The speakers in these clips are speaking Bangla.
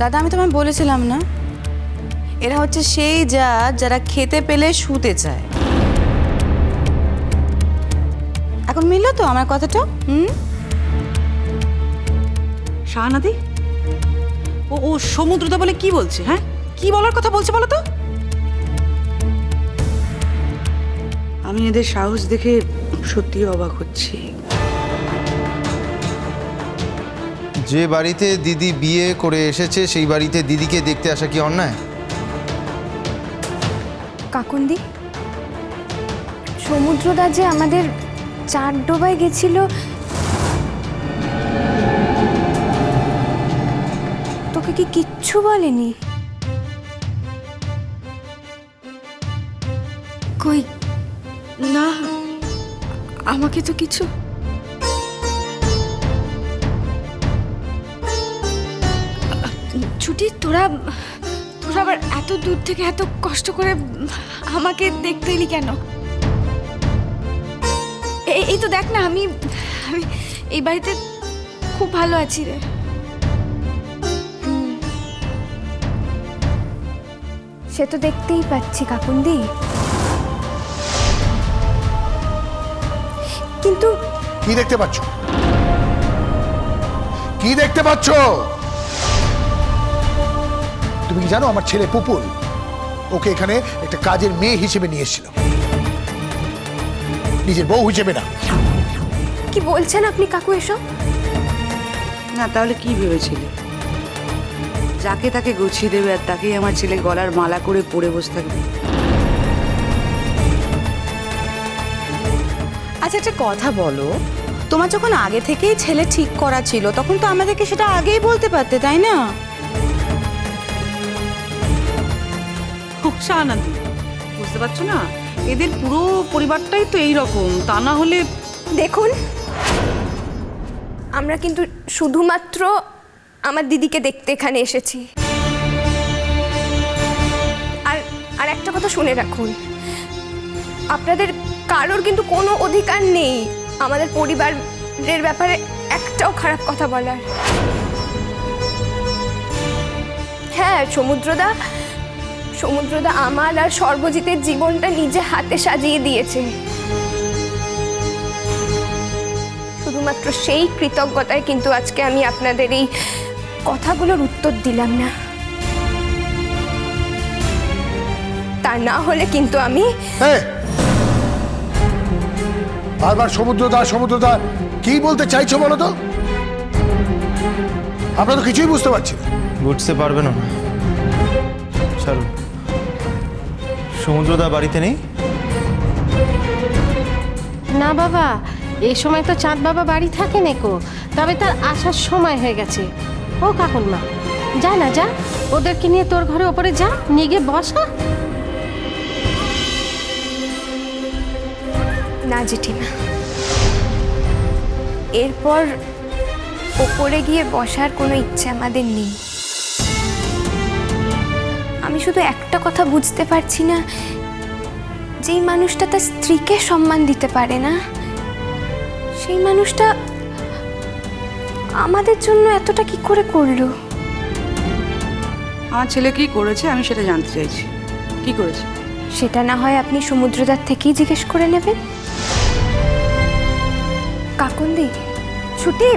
দাদা আমি তোমায় বলেছিলাম না, এরা হচ্ছে সেই জাত যারা খেতে পেলে শুতে চায়। এখন মিললো তো আমার কথাটা? শাহানাদি, ও সমুদ্রদা বলে কি বলছে? হ্যাঁ, কি বলার কথা বলছে বলো তো? আমি এদের সাহস দেখে সত্যি অবাক হচ্ছি। যে বাড়িতে দিদি বিয়ে করে এসেছে সেই বাড়িতে দিদিকে দেখতে আসা কি অন্যায়? কাকুন্দি, সমুদ্রদা যে আমাদের চারডোবায় গেছিল, তোকে কি কিচ্ছু বলেনি? কই না, আমাকে তো কিছু। ছুটি, তোরা আবার এত দূর থেকে এত কষ্ট করে আমাকে দেখতে এলি কেন? এই তো দেখ না, আমি এই বাড়িতে খুব ভালো আছি রে। সে তো দেখতেই পাচ্ছি কাকুন্দি, কিন্তু কি দেখতে পাচ্ছ? কি দেখতে পাচ্ছ? তুমি কি জানো আমার ছেলে পুপুল ওকে এখানে একটা কাজের মেয়ে হিসেবে নিয়ে এসেছিল, নিজের বউ হিসেবে না। কি বলছেন আপনি কাকু এসব? না, তাহলে কি ভেবেছিলে? যাকে তাকে গুছিয়ে দেবে আর তাকেই আমার ছেলে গলার মালা করে পরে বসে থাকবে? আচ্ছা একটা কথা বলো, তোমার যখন আগে থেকেই ছেলে ঠিক করা ছিল তখন তো আমাদেরকে সেটা আগেই বলতে পারতে, তাই না? শাহানাদি, বুঝতে পারছো না? এদের পুরো পরিবারটাই তো এইরকম, তা না হলে। দেখুন, আমরা কিন্তু শুধুমাত্র আমার দিদিকে দেখতে এখানে এসেছি। আর একটা কথা শুনে রাখুন, আপনাদের কারোর কিন্তু কোনো অধিকার নেই আমাদের পরিবারের ব্যাপারে একটাও খারাপ কথা বলার। হ্যাঁ, সমুদ্রদা আমার আর সর্বজিতের জীবনটা নিজে হাতে সাজিয়ে দিয়েছে। শুধুমাত্র সেই কৃতজ্ঞতায় কিন্তু আজকে আমি আপনাদের এই কথাগুলোর উত্তর দিলাম না। তা না হলে কিন্তু আমি বারবার সমুদ্রদা কি বলতে চাইছো বলো তো? আমরা তো কিছুই বুঝতে পারছি না। বুঝতে পারবে না। ছাড়ুন, সমুদ্রদা বাড়িতে নেই? না বাবা, এই সময় তো চাঁদ বাবা বাড়ি থাকে নেকো, তবে তার আসার সময় হয়ে গেছে। ও কাকুনমা, যা না যা, ওদেরকে নিয়ে তোর ঘরে ওপরে যা, নিয়ে গিয়ে বসা। না জেঠিমা, এরপর ওপরে গিয়ে বসার কোনো ইচ্ছে আমাদের নেই। আমি শুধু একটা কথা বুঝতে পারছি না, যেই মানুষটা তার স্ত্রীকে সম্মান দিতে পারে না, সেই মানুষটা আমাদের জন্য এতটা কি করে করলো? আমার ছেলে কি করেছে আমি সেটা জানতে চাইছি। কি করেছে? সেটা না হয় আপনি সমুদ্রদার থেকেই জিজ্ঞেস করে নেবেন। কাকুন্দি, ছুটি,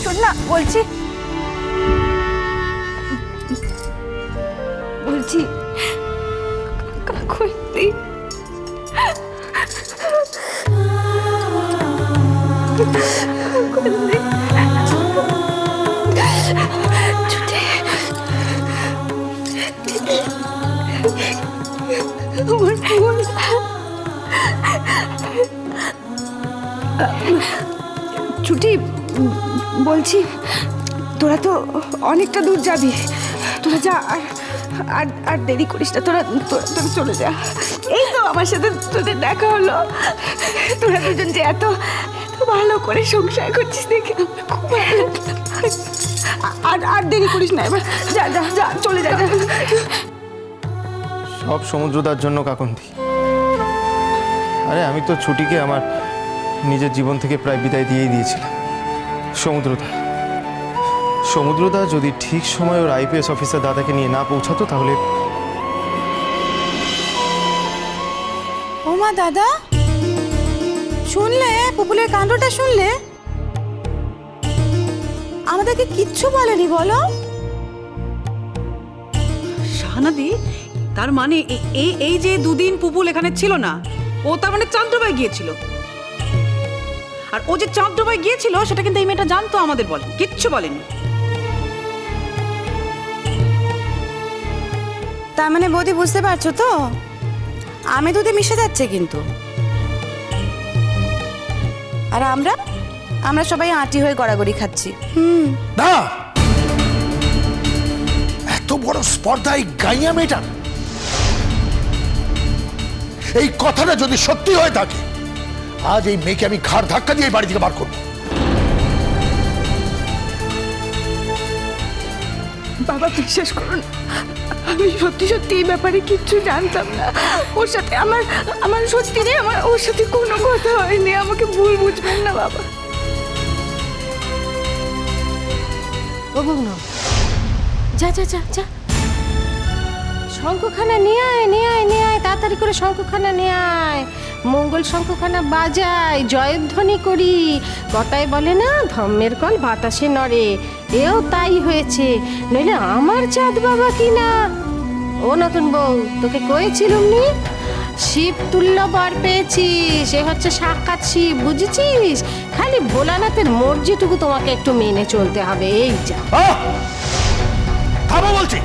শোন না বলছি কাকুন্দি, ছুটি, বলছি তোরা তো অনেকটা দূর যাবি, তোরা যা, আর দেরি করিস না, তোরা চলে যা। এই তো আমার সাথে তোদের দেখা হলো, তোরা দুজন যে এত ভালো করে সংসার করছিস দেখে খুব ভালো লাগলো। আর দেরি করিস না, এবার যা যা যা, চলে যা। সব সমুদ্রদার জন্য কাকুন্দি। আরে আমি তো ছুটিকে আমার নিজের জীবন থেকে প্রায় বিদায় দিয়েই দিয়েছিলাম। সমুদ্রদা সমুদ্রদা যদি ঠিক সময় ওর আইপিএস অফিসার দাদাকে নিয়ে না পৌঁছাতো তাহলে। ও মা, দাদা শুনলে? পুপুলের কাণ্ডটা শুনলে? আমাদেরকে কিচ্ছু বলেনি বলো। শাহানাদি, তার মানে এই যে দুদিন পুপুল এখানে ছিল না, ও তার মানে চাঁদডোবায় গিয়েছিল। আর ও যে চাঁদডোবায় গিয়েছিল সেটা কিন্তু এই মেয়েটা জানতো, আমাদের বলে কিচ্ছু বলেনি। তার মানে বৌদি বুঝতে পারছো তো, আমি দুধে মিশে যাচ্ছে কিন্তু। আর আমরা সবাই আঁটি হয়ে গড়াগড়ি খাচ্ছি। না, এত বড় স্পর্ধা এই গাইয়া মেয়েটার। এই কথাটা যদি সত্যি হয়ে থাকে, আজ এই মেয়েকে আমি ঘাড় ধাক্কা দিয়ে এই বাড়ি থেকে বার করবো। বাবা বিশ্বাস করুন, আমি সত্যি সত্যি এই ব্যাপারে কিচ্ছু জানতাম না। ওর সাথে আমার সত্যি নেই, আমার ওর সাথে কোনো কথা হয়নি। আমাকে ভুল বুঝবেন না বাবা। ও ভগ্ন, যা যা যা যা, শঙ্খখানা নিয়ে আয়, নিয়ে আয়, নিয়ে আয়, তাড়াতাড়ি করে শঙ্খখানা নিয়ে আয়। মঙ্গল শঙ্খখানা বাজাই, জয়ধ্বনি করি। কথায় বলে না, ধম্মের কল বাতাসে নড়ে, এও তাই হয়েছে। নইলে আমার চাঁদ বাবা কি না। ও নতুন বউ, তোকে কয়েছিলুম নি, শিব তুল্য বর পেয়েছিস। এ হচ্ছে সাক্ষাৎ শিব, বুঝেছিস? খালি ভোলানাথের মর্জিটুকু তোমাকে একটু মেনে চলতে হবে, এই যা। থামো বলছি।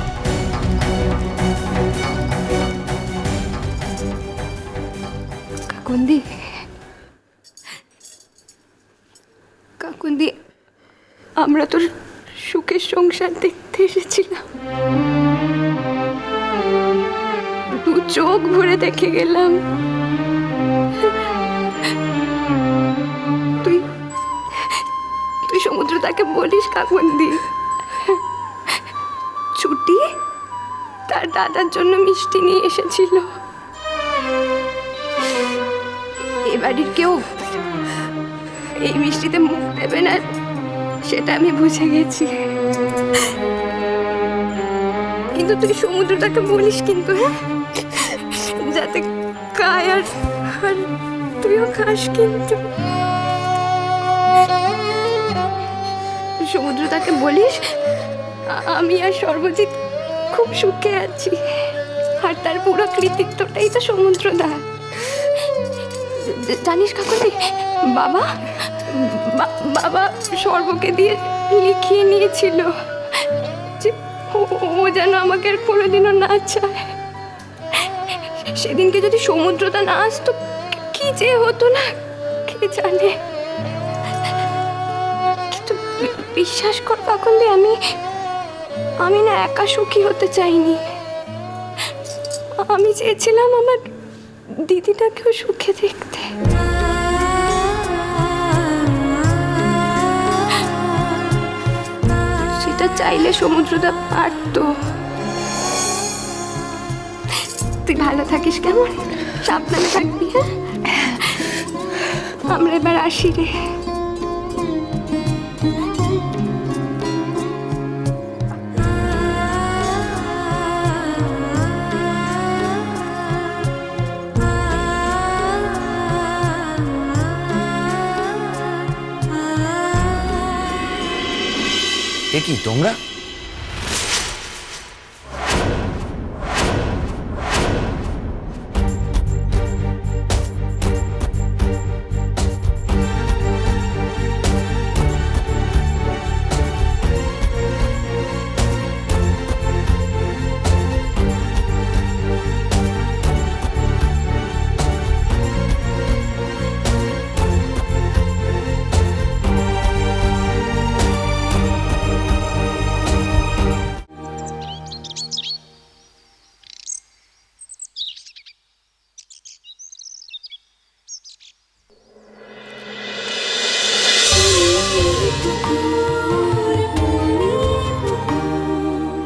কাকুন্দি, আমরা তোর সুখের সংসার দেখতে এসেছিলাম। দু চোখ ভরে দেখে গেলাম। তুই সমুদ্র তাকে বলিস কাকুন্দি, ছুটি তার দাদার জন্য মিষ্টি নিয়ে এসেছিল। এ বাড়ির কেউ এই মিষ্টিতে মুখ দেবে না, সেটা আমি বুঝে গেছি। কিন্তু তুই সমুদ্রটাকে বলিস কিন্তু, হ্যাঁ, যাতে খায় আর তুইও খাস। কিন্তু সমুদ্রটাকে বলিস আমি আর সর্বজিৎ খুব সুখে আছি, আর তার পুরো কৃতিত্বটাই তো সমুদ্রদা। জানিস কাকুলি, বাবা সর্বকে দিয়ে লিখিয়ে নিয়েছিল যে ও যেন আমাকে আর কোনোদিনও না চায়। সেদিনকে যদি সমুদ্রটা না আসতো, কি যে হতো না কে জানে। কিন্তু বিশ্বাস কর কাকুলি, আমি না একা সুখী হতে চাইনি। আমি চেয়েছিলাম আমার দিদিটাকেও সুখে দেখতে। সেটা চাইলে সমুদ্রটা পারতো। তুই ভালো থাকিস, কেমন? সাবধানে থাকবি, হ্যাঁ? আমরা এবার আসি রে। এ কি তোমরা? Thank you.